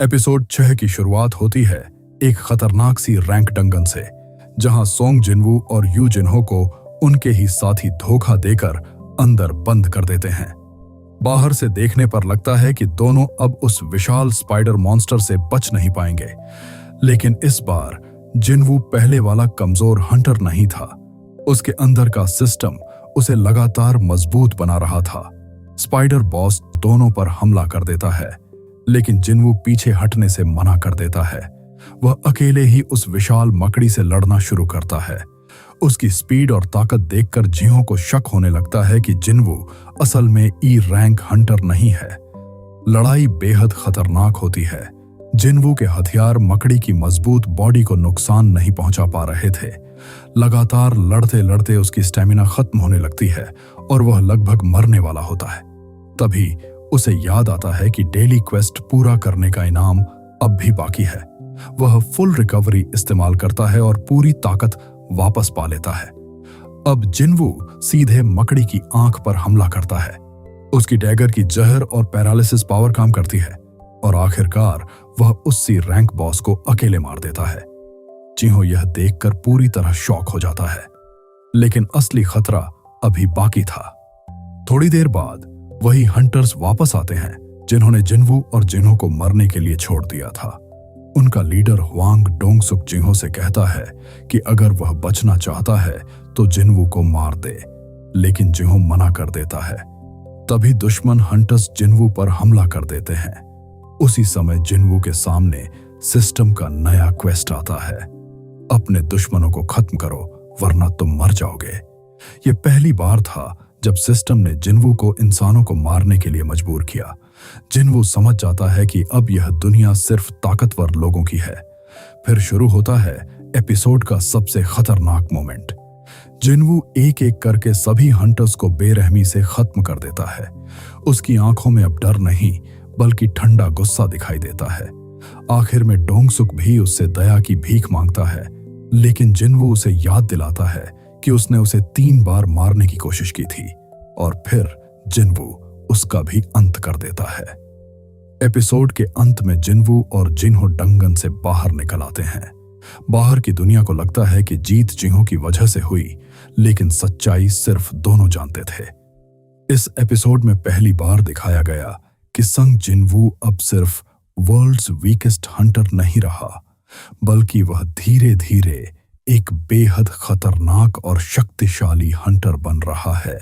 Episode 6 की शुरुआत होती है एक खतरनाक सी रैंक डंगन से, जहां सोंग जिनवू और यू जिनहो को उनके ही साथी धोखा देकर अंदर बंद कर देते हैं। बाहर से देखने पर लगता है कि दोनों अब उस विशाल स्पाइडर मॉन्स्टर से बच नहीं पाएंगे, लेकिन इस बार जिनवू पहले वाला कमजोर हंटर नहीं था। उसके अंदर का सिस्टम उसे लगातार मजबूत बना रहा था। स्पाइडर बॉस दोनों पर हमला कर देता है, लेकिन जिनवू पीछे हटने से मना कर देता है। वह अकेले ही उस विशाल मकड़ी से लड़ना शुरू करता है। उसकी स्पीड और ताकत देखकर जिन्हो को शक होने लगता है कि जिनवू असल में ई रैंक हंटर नहीं है। लड़ाई बेहद खतरनाक होती है। जिनवू के हथियार मकड़ी की मजबूत बॉडी को नुकसान नहीं पहुंचा पा रहे थे। लगातार लड़ते लड़ते उसकी स्टेमिना खत्म होने लगती है और वह लगभग मरने वाला होता है। तभी उसे याद आता है कि डेली क्वेस्ट पूरा करने का इनाम अब भी बाकी है। वह फुल रिकवरी इस्तेमाल करता है और पूरी ताकत वापस पा लेता है। अब जिनवू सीधे मकड़ी की आंख पर हमला करता है। उसकी डैगर की जहर और पैरालिसिस पावर काम करती है और आखिरकार वह उसी रैंक बॉस को अकेले मार देता है। जिन्हो यह देखकर पूरी तरह शॉक हो जाता है, लेकिन असली खतरा अभी बाकी था। थोड़ी देर बाद वही हंटर्स वापस आते हैं जिन्होंने जिनवू और जिन्हो को मरने के लिए छोड़ दिया था। उनका लीडर हुआंग डोंगसुक जिन्हो से कहता है कि अगर वह बचना चाहता है तो जिनवू को मार दे, लेकिन जिन्हो मना कर देता है। तभी दुश्मन हंटर्स जिनवू पर हमला कर देते हैं। उसी समय जिनवू के सामने सिस्टम का नया क्वेस्ट आता है। अपने दुश्मनों को खत्म करो वरना तुम मर जाओगे। यह पहली बार था जब सिस्टम ने जिनवू को इंसानों को मारने के लिए मजबूर किया। जिनवू समझ जाता है कि अब यह दुनिया सिर्फ ताकतवर लोगों की है। फिर शुरू होता है एपिसोड का सबसे खतरनाक मोमेंट। जिनवू एक एक करके सभी हंटर्स को बेरहमी से खत्म कर देता है। उसकी आंखों में अब डर नहीं बल्कि ठंडा गुस्सा दिखाई देता है। आखिर में डोंगसुक भी उससे दया की भीख मांगता है, लेकिन जिनवू उसे याद दिलाता है कि उसने उसे 3 बार मारने की कोशिश की थी और फिर जिनवू उसका भी अंत कर देता है। एपिसोड के अंत में जिनवू और जिन्हो डंगन से बाहर निकल आते हैं। बाहर की दुनिया को लगता है कि जीत जिन्हो की वजह से हुई, लेकिन सच्चाई सिर्फ दोनों जानते थे। इस एपिसोड में पहली बार दिखाया गया कि संग जिनवू अब सिर्फ वर्ल्ड्स वीकेस्ट हंटर नहीं रहा, बल्कि वह धीरे धीरे एक बेहद खतरनाक और शक्तिशाली हंटर बन रहा है।